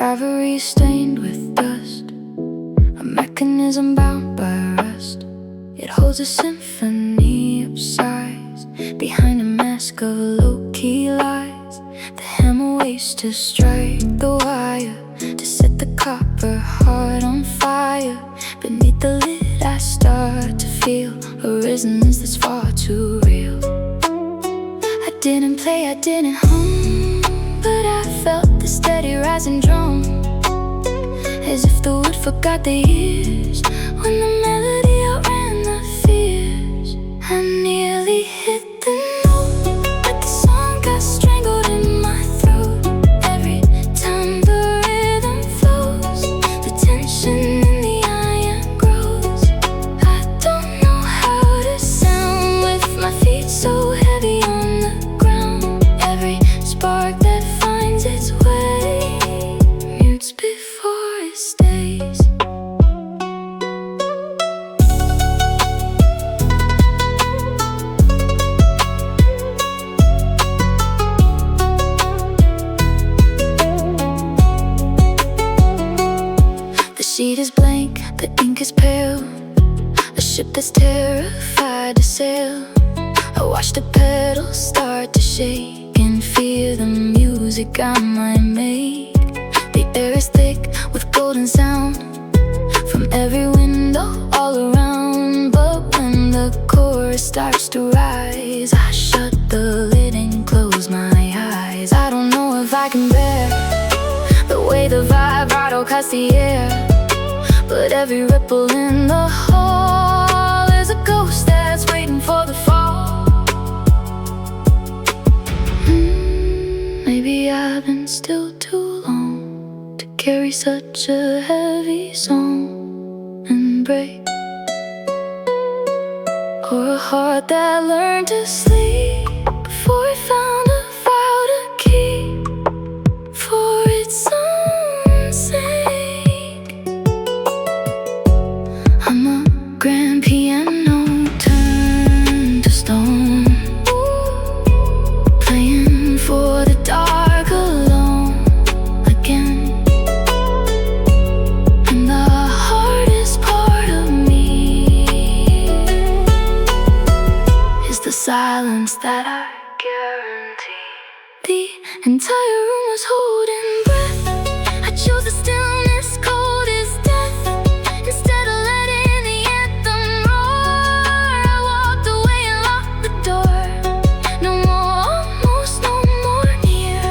ivory stained with dust, a mechanism bound by rust. It holds a symphony of sighs behind a mask of low-key lies. The hammer waits to strike the wire, to set the copper heart on fire. Beneath the lid I start to feel a resonance that's far too real. I didn't play, I didn't hum, but I felt the steady rising drum, as if the wood forgot the years when the melody outran the fears. I nearly hit the note, but the song got strangled in my throat. Every time the rhythm flows, the tension in the iron grows. I don't know how to sound with my feet so heavy on the ground. Every spark that finds its way mutes before it stays. The sheet is blank, the ink is pale, a ship that's terrified to sail. I watch the pedals start to shake and fear the music I might make. The air is thick with golden sound from every window all around. But when the chorus starts to rise, I shut the lid and close my eyes. I don't know if I can bear the way the vibrato cuts the air, but every ripple in the hall is a ghost that's waiting for the fall. Maybe I've been still too long to carry such a heavy song and break, or a heart that learned to sleep before it found a file to keep for its own sake. I'm a grand piano turned to stone, playing for the dark alone again. And the hardest part of me is the silence that I guarantee. The entire room was holding breath. I chose the stillness cold as death instead of letting the anthem roar. I walked away and locked the door. No more almost, no more near,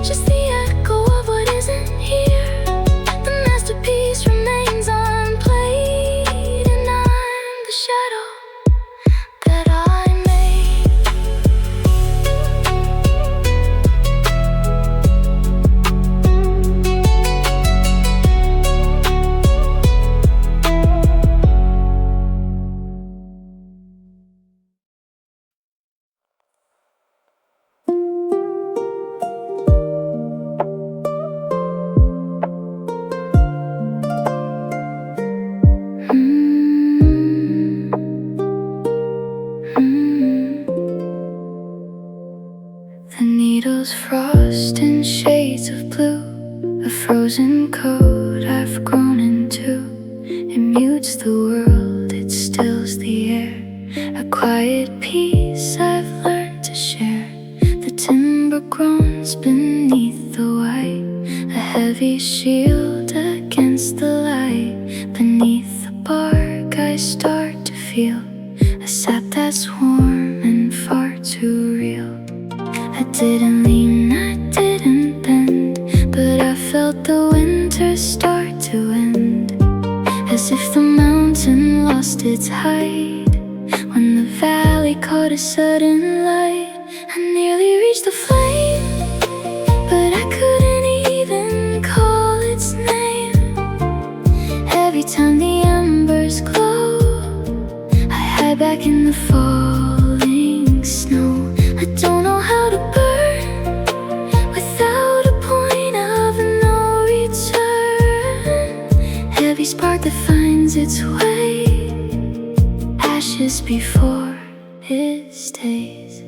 just the echo of what isn't here. The masterpiece remains unplayed, and I'm the shadow that I made. The needles frost in shades of blue, a frozen code I've grown into. It mutes the world, it stills the air, a quiet peace I've learned to share. The timber groans beneath the white, a heavy shield against the light. Beneath the bark I start to feel a sap that's warm and far too real. I didn't lean, I didn't bend, but I felt the winter start to end, as if the mountain lost its height when the valley caught a sudden light. I nearly reached the flame, but I couldn't even call its name. Every time the embers glow, I hide back in the falling snow. I don't know how to burn without a point of no return. Every spark that finds its way, ashes before it stays.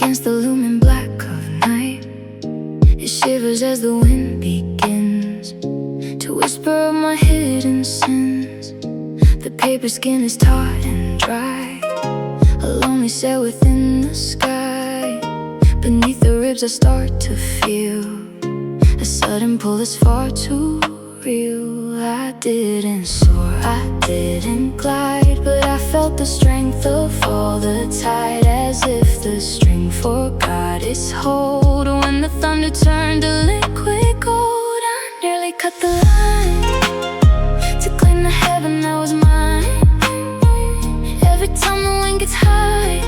against the looming black of night. It shivers as the wind begins to whisper of my hidden sins. The paper skin is taut and dry, a lonely cell within the sky. Beneath the ribs I start to feel a sudden pull that's far too real. I didn't soar, I didn't glide, but I felt the strength of all the tide, as if the string forgot its hold. When the thunder turned to liquid gold, I nearly cut the line to claim the heaven that was mine. Every time the wind gets high,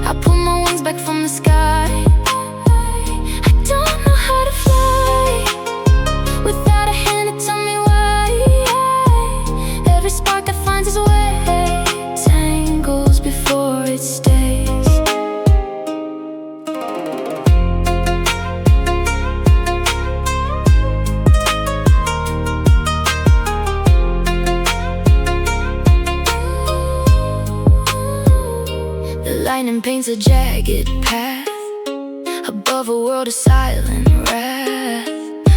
I pull my wings back from the sky. I don't know how to fly without a hand to tell me why. Every spark that finds its way tangles before it stays. The lightning paints a jagged path above a world of silent wrath.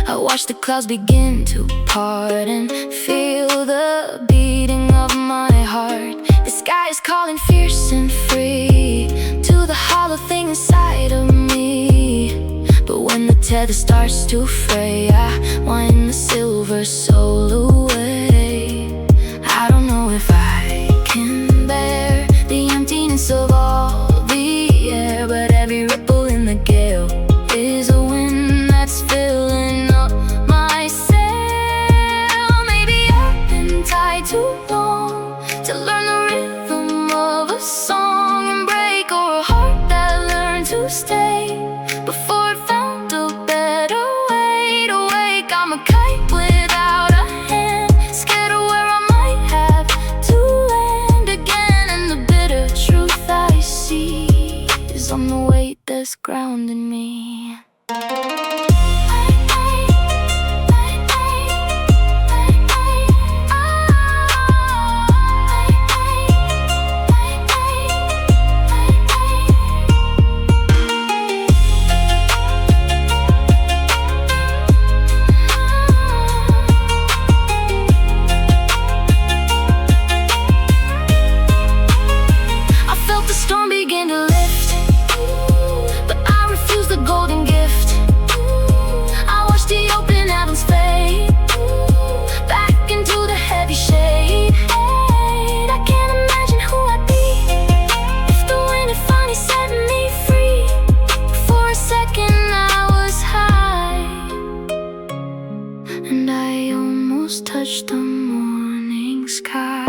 I watch the clouds begin to part and feel the beating of my heart. The sky is calling fierce and free to the hollow thing inside of me. But when the tether starts to fray, I wind the silver soul away. I don't know if I can bear the emptiness of all the air, but every ripple in the gale is a wind that's filling up my sail. Maybe I've been tied too long to learn the rhythm of a song and break, or a heart that learned to stay before it found a better way to wake. I'm a kite without a hand, scared of where I might have to land again. And the bitter truth I see is on the weight that's grounding me. I felt the storm begin to lift, but I refused the golden gift. I watched the open heavens fade back into the heavy shade. I can't imagine who I'd be if the wind had finally set me free. For a second I was high, and I almost touched the morning sky.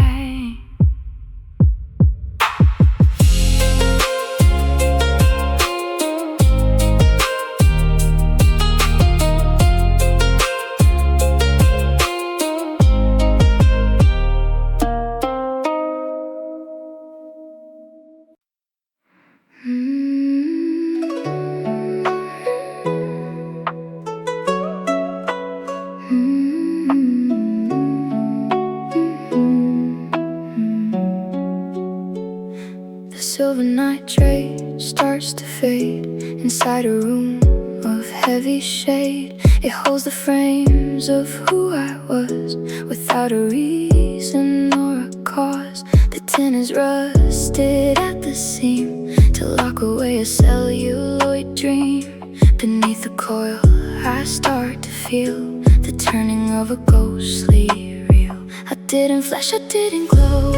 The silver nitrate starts to fade inside a room of heavy shade. It holds the frames of who I was without a reason or a cause. The tin is rusted at the seam to lock away a celluloid dream. Beneath the coil I start to feel the turning of a ghostly reel. I didn't flash, I didn't glow,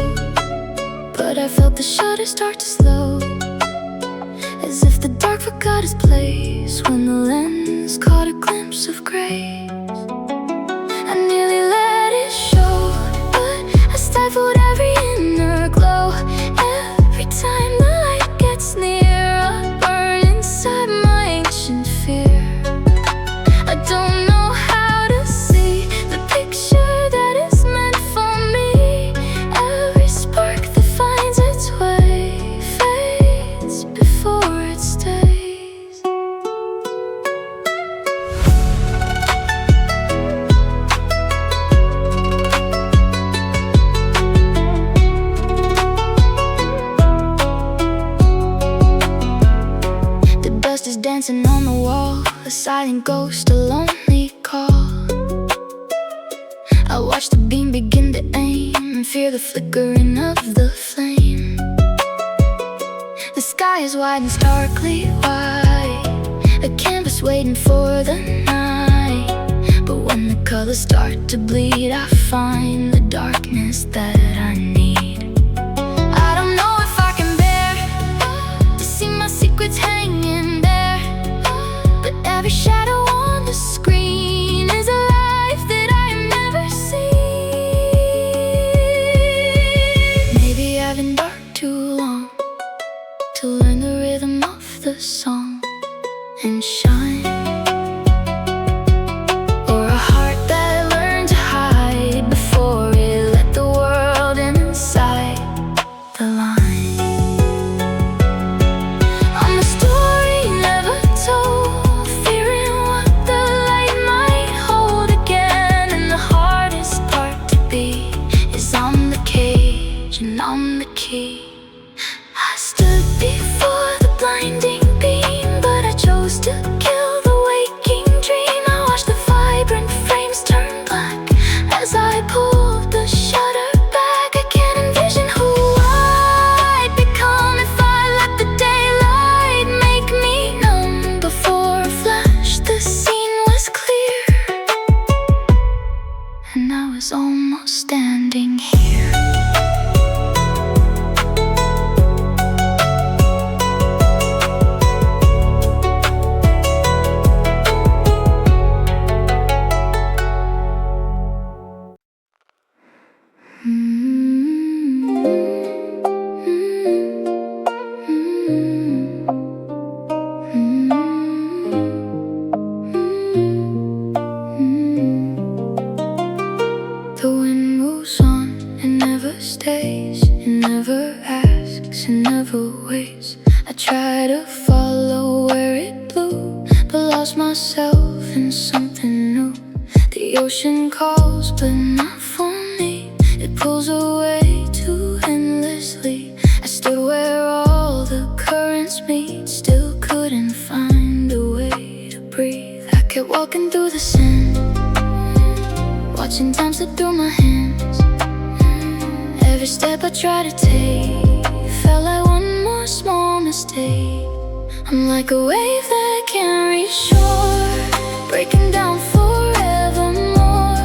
but I felt the shutter start to slow, as if the dark forgot its place when the lens caught a glimpse of grace. I nearly let it show, but I stifled every inner glow. Every time the light gets near, I burn inside my ancient fear. I don't know how to see the picture that is meant for me. Every spark that finds its way fades before it stays. dancing on the wall, a silent ghost, a lonely call. I watch the beam begin to aim and fear the flickering of the flame. The sky is wide and starkly white, a canvas waiting for the night. But when the colors start to bleed, I find the darkness that I need. I don't know if I can bear to see my secrets hanging there, but every shadow on the screen is a life that I have never seen. Maybe I've been dark too long to learn the rhythm of the song and shine, or a heart that learned to hide before it let the world inside the line. I'm a story never told, fearing what the light might hold again. And the hardest part to be is I'm the cage and I'm the key. I stood before the blinding beam, but I chose to kill the waking dream. I watched the vibrant frames turn black as I pulled the shutter back. I can't envision who I'd become if I let the daylight make me numb. Before a flash, the scene was clear, and I was almost standing here. The wind moves on, it never stays, it never asks, it never waits. I try to follow where it blew, but lost myself in something new. The ocean calls, but not for me. It pulls away too endlessly. I stood where all the currents meet, still couldn't find a way to breathe. I kept walking through the sand, watching time slip through my hands. Every step I try to take felt like one more small mistake. I'm like a wave that can't reach shore, breaking down forevermore.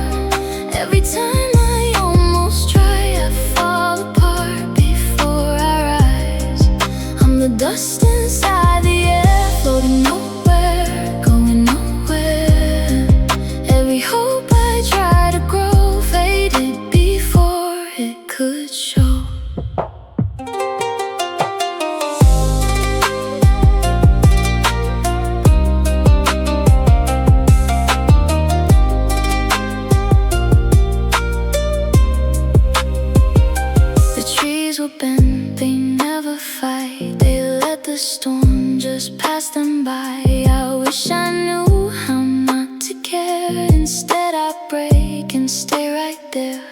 Every time I almost try, I fall apart before I rise. I'm the dust inside the air, floating nowhere, going nowhere. Every hope I try to grow faded before it could show. The trees will bend, they never fight. They let the storm just pass them by. I wish I knew how not to care. Instead I break and stay right there.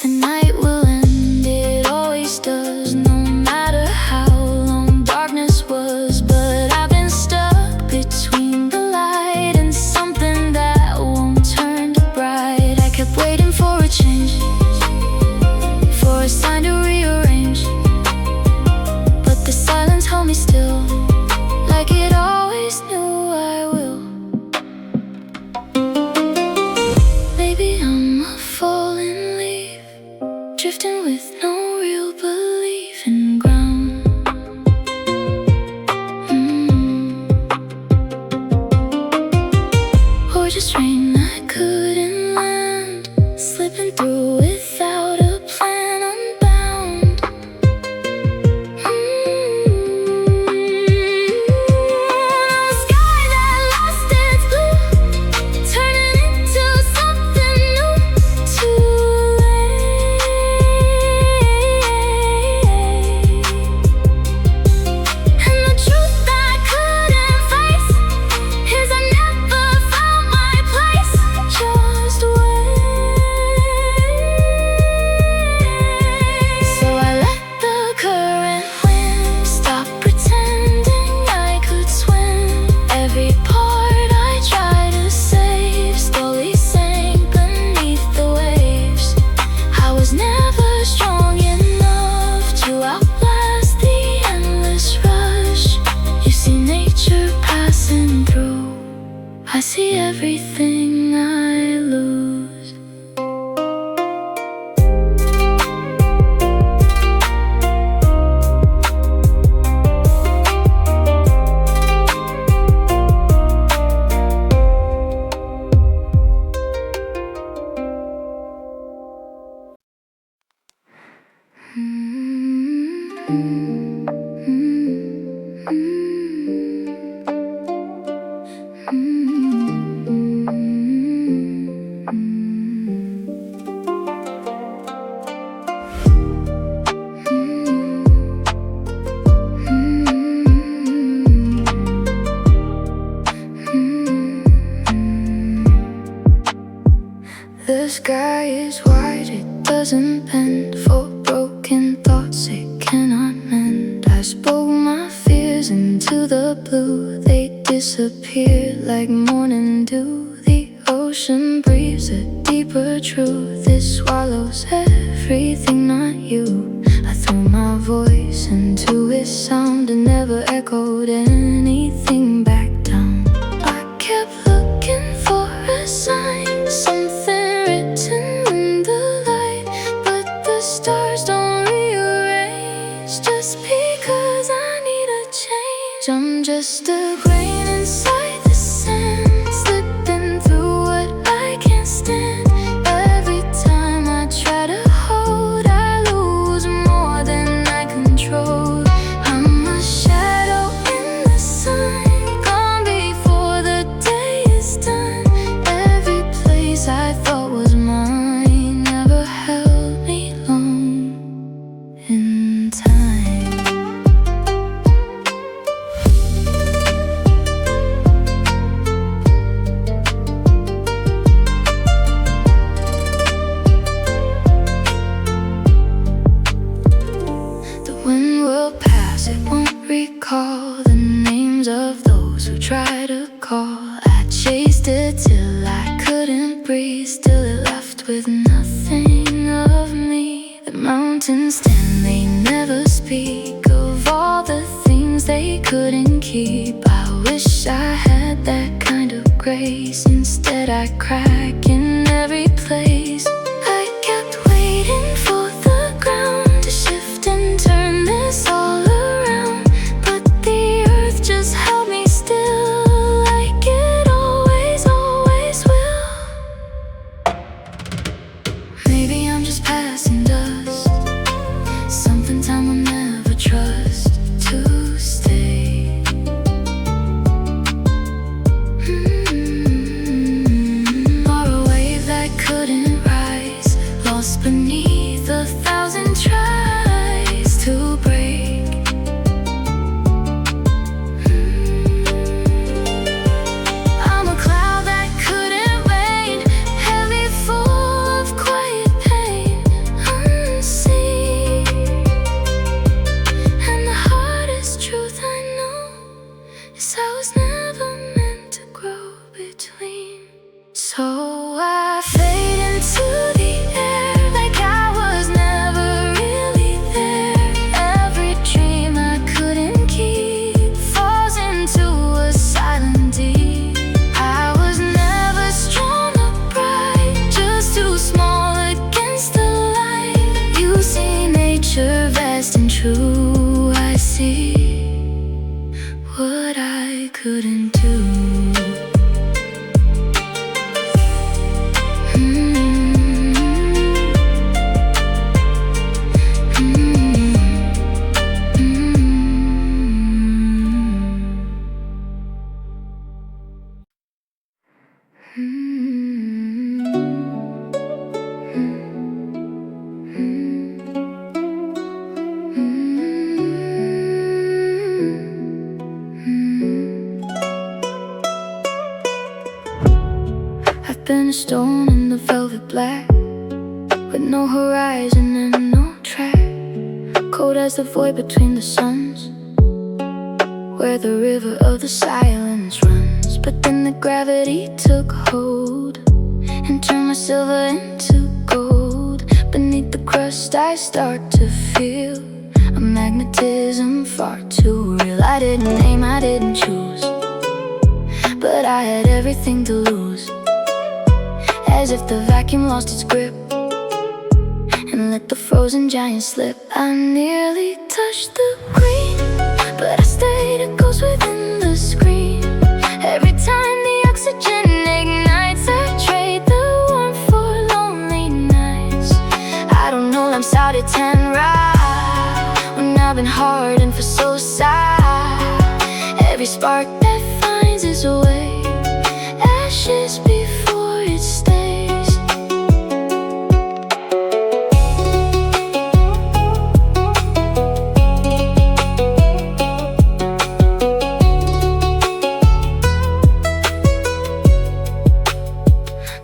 The night will end, it always does, no matter how long darkness was. But I've been stuck between the light and something that won't turn to bright. I kept waiting for a change, for a sign to rearrange, but the silence held me still, like it always knew I will. Maybe I'm a fallen leaf, drifting with no real belief in ground. Or just rain that couldn't land, slipping through without a plan, unbound. A sky that lost its blue, turning into something new. Too late. And the truth I couldn't face is I never found my place. everything I lose. The sky is white, it doesn't bend. For broken thoughts it cannot mend. I spoke my fears into the blue. They disappear like morning dew. The ocean breathes a deeper truth. It swallows everything, not you. I threw my voice into its sound and never echoed anything back down. I kept looking for a sign, something written in the light, but the stars don't rearrange just because I need a change. I'm just a grain inside the sand, slipping through what I can't stand. Every time I try to hold, I lose more than I control. I'm a shadow in the sun, gone before the day is done. Every place I thought was mine never held me long in time. The wind will pass, it won't recall the names of those who try to call. I chased it till I couldn't breathe, still it left with nothing of me. The mountains stand, they never speak of all the things they couldn't keep. I wish I had that kind of grace. Instead I crack in every place. I kept waiting for the ground to shift and turn this all around, but the earth just held me still, like it always, always will. Maybe I'm just passing dust, something time will never trust to stay. Or a wave that couldn't rise, lost beneath 1,000 tries to break. I'm a cloud that couldn't rain, heavy, full of quiet pain, unseen. And the hardest truth I know is I was never meant to grow between. So I fade into the air like I was never really there. Every dream I couldn't keep falls into a silent deep. I was never strong or bright, just too small against the light. You see nature vast and true, I see what I couldn't do. I've been a stone in the velvet black, with no horizon and no track. Cold as the void between the suns, where the river of the silence runs. But then the gravity took hold and turned my silver into gold. Beneath the crust I start to feel a magnetism far too real. I didn't aim, I didn't choose, but I had everything to lose. As if the vacuum lost its grip and let the frozen giant slip. I nearly touched the green, but I stayed a ghost within the screen. Every time the oxygen ignites, I trade the warmth for lonely nights. I don't know, I'm Saudi 10 right when I've been hardened for so sad. Every spark that finds its way, ashes before it stays.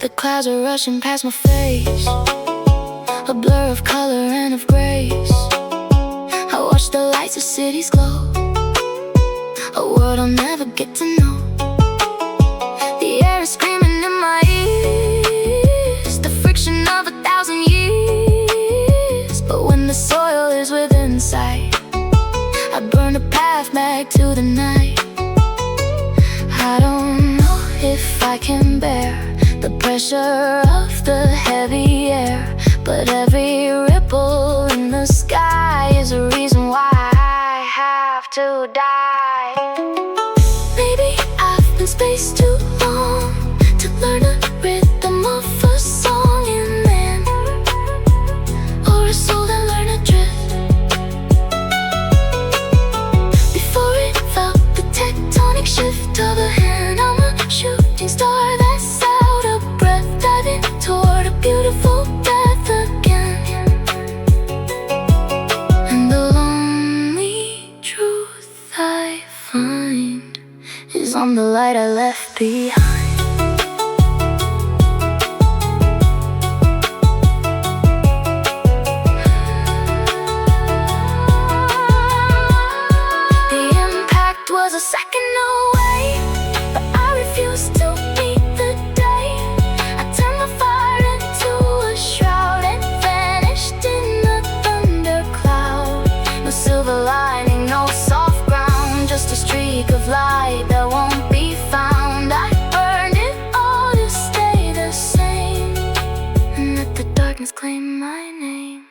The clouds are rushing past my face, a blur of color and of grace. I watch the lights of cities glow, a world I'll never get to know. The air is screaming in my ears, the friction of 1,000 years. But when the soil is within sight, I burn a path back to the night. I don't know if I can bear the pressure of the heavy air, but every ripple in the sky is a reason why I have to die. Maybe I've been spaced too long to learn a rhythm of a song in man, or a soul that learned to drift before it felt the tectonic shift of a hand. I'm a shooting star that's out of breath, diving toward a beautiful death again. And the lonely truth I find is on the light I left behind. The impact was a second away, but I refused to meet the day. I turned my fire into a shroud and vanished in a thundercloud. No silver lining, no soft ground, just a streak of light that won't be found. I burned it all to stay the same, and let the darkness claim my name.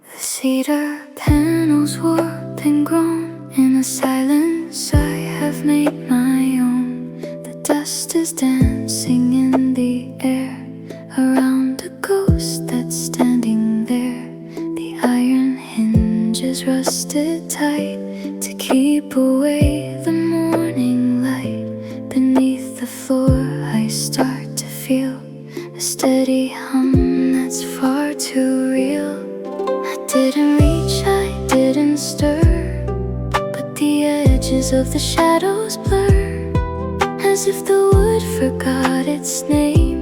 The cedar panels warp and groan in a silence I have made my own. The dust is dancing in the air around a ghost that's standing there. The iron hinges rusted tight to keep away the morning light. Beneath the floor I start to feel a steady hum that's far too real. I didn't reach, I didn't stir, but the edges of the shadows blur, as if the wood forgot its name.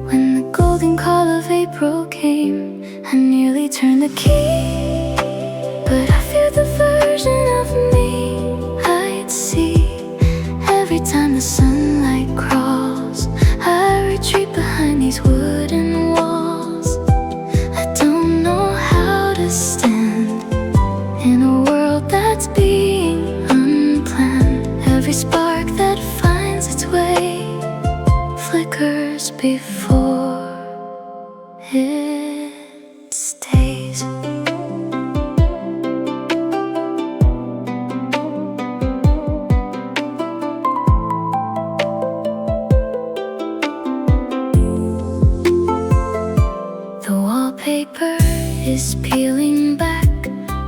When the golden call of April came, I nearly turned the key, but I fear the version of me I'd see. Every time the sunlight crawls, I retreat behind these wooden walls. I don't know how to stand in a world that's being unplanned. Every spark that finds its way flickers before it stays. The wallpaper is peeling back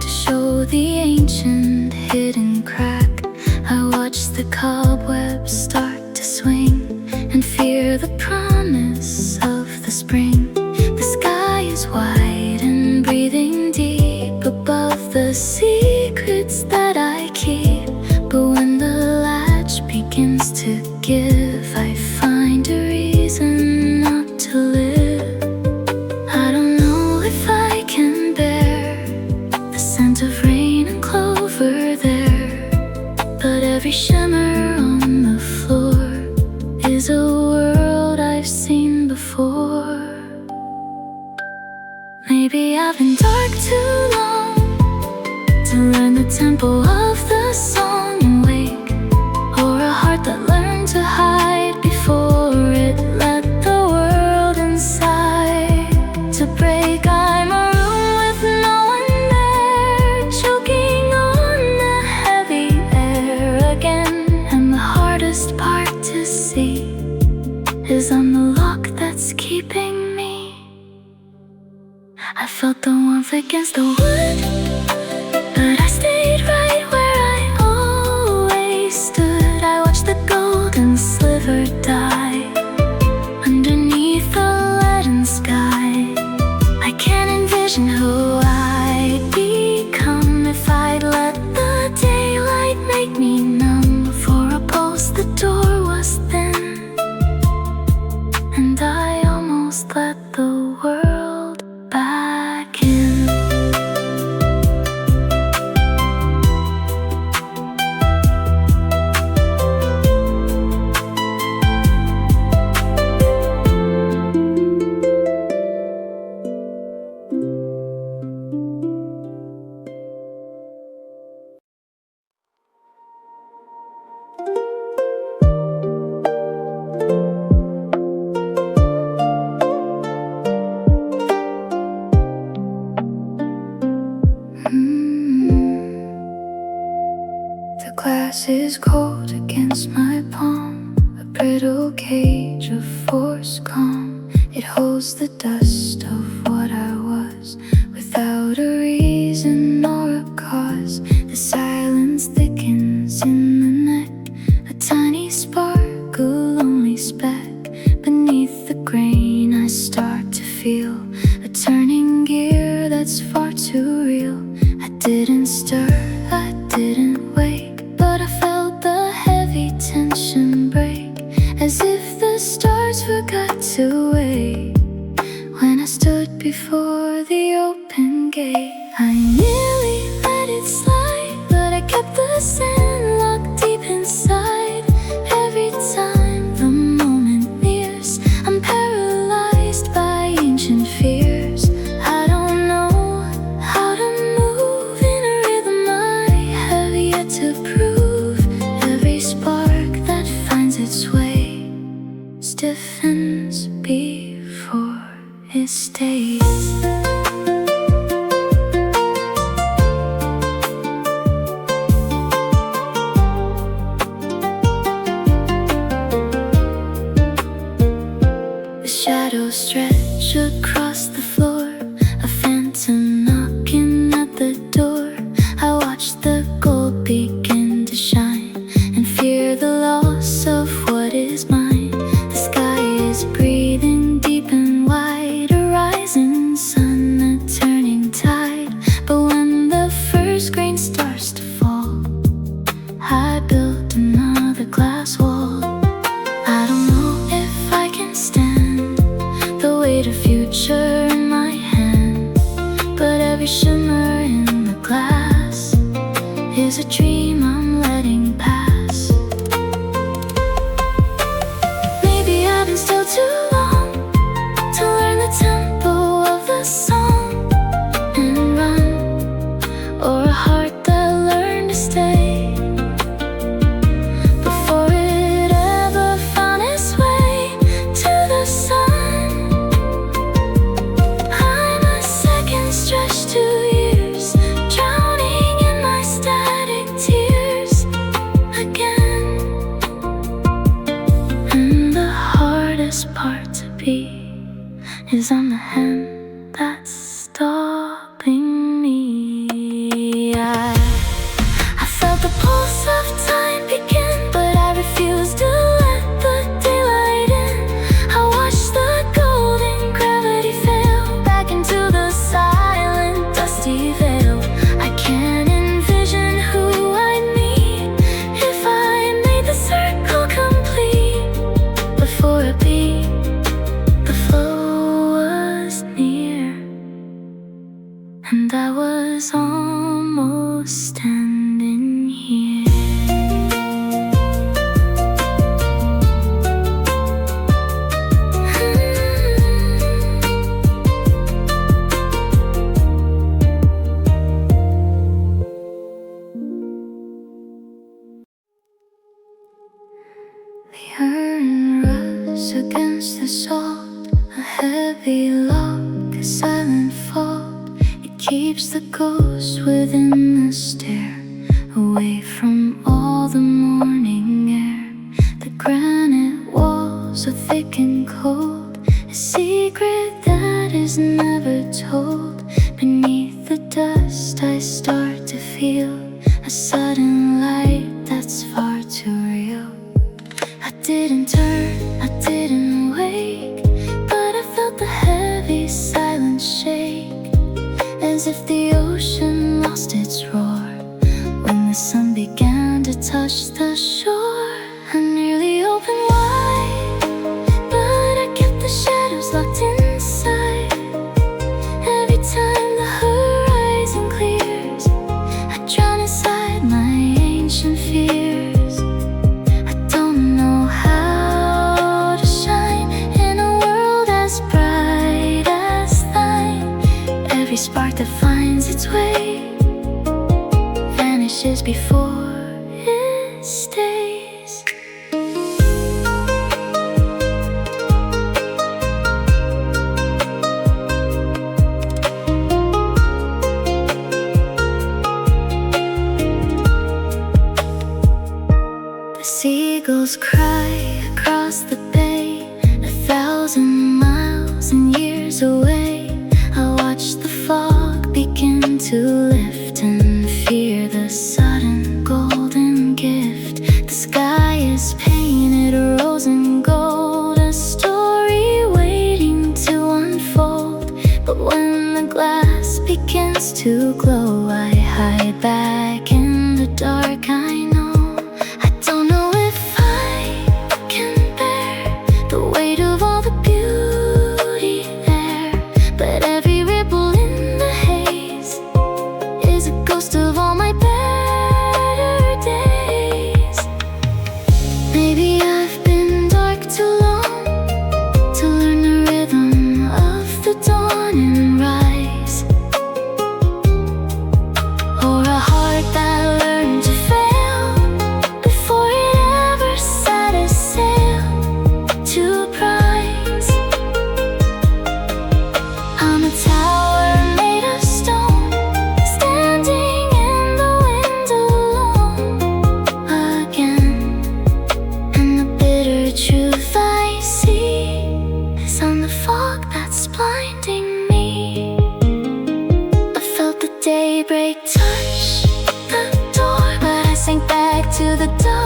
to show the ancient hidden crack. I watch the cobwebs start to swing and fear the promise of the spring. The sky is wide and breathing deep above the secrets that I keep. But when the latch begins to give, I find a reason not to live. I don't know if I can bear the scent of rain and clover tempo of the song and wake, or a heart that learned to hide before it let the world inside to break. I'm a room with no one there, choking on the heavy air again. And the hardest part to see is I'm the lock that's keeping me. I felt the warmth against the wood, but I stayed right where I always stood. I watched the golden sliver die underneath the leaden sky. I can't envision who I'd become if I'd let the daylight make me numb. Before a pulse, the door was thin, and I almost let the world back in. The glass is cold against my palm, a brittle cage of forced calm. It holds the dust of what I was, without a reason or a cause. The silence thickens in the neck, a tiny spark, a lonely speck. Beneath the grain I start to feel a turning gear that's far too real. I didn't stir, I didn't wake, but I felt the heavy tension break, as if the stars forgot to wait. When I stood before the open gate, I nearly let it slide, but I kept the sand locked deep inside. Every time the moment nears, I'm paralyzed by ancient fears. I don't know how to move in a rhythm I have yet to prove. Every spark that finds its way stiffens before it stays. The shadows stretch across the floor, a phantom knocking at the door. I watch the gold begin to shine and fear the loss of what is mine. The sky is breathing deep and wide, a rising sun, a turning tide. But when the first grain starts to fall, I built another glass wall. I don't know if I can stand the weight of future in my hand, but every shimmer in the glass is a dream I'm letting pass. Maybe I've been still too long to learn the tempo of the song and run, or a heart that learned to stay before it ever found its way to the sun. I'm a second stretched to years, drowning in my static tears again. And the hardest part to be is I'm the hand that's stopping me. I felt the pulse of time begin, but I refused to let the daylight in. I watched the golden gravity fail back into the silent, dusty veil. I can't envision who I'd meet if I made the circle complete. Before a beat, the flow was near, and I was almost standing here. ghost within the stair, away from all the morning air. The granite walls are thick and cold, a secret that is never told. Beneath the dust I start to feel a sudden light that's far too real. I didn't turn, I didn't wake, but I felt the heavy silence shake, as if the ocean lost its roar when the sun began to touch the shore. I nearly opened wide, but I kept the shadows locked inside. Every time the horizon clears, I drown inside my ancient fears. I don't know how to shine in a world as bright as thine. Every spark that finds its way vanishes before it stays. The seagulls cry across the bay, 1,000 miles and years away. I watch the fog begin to lift and fear the sudden golden gift. The sky is painted rose and gold, a story waiting to unfold. But when the glass begins to glow, I hide back in the dark. I know I don't know if I can bear the weight of all the beauty there, but every ripple in the haze is a ghost of all my better days. Maybe I've been dark too long to learn the rhythm of the dawn and rise, or a heart that learned to fail before it ever set a sail to prize. I'm a tower made of stone, standing in the wind alone again. And the bitter truth I see is I'm the fog that's blinding me. I felt the daybreak touch the door, but I sank back to the dark.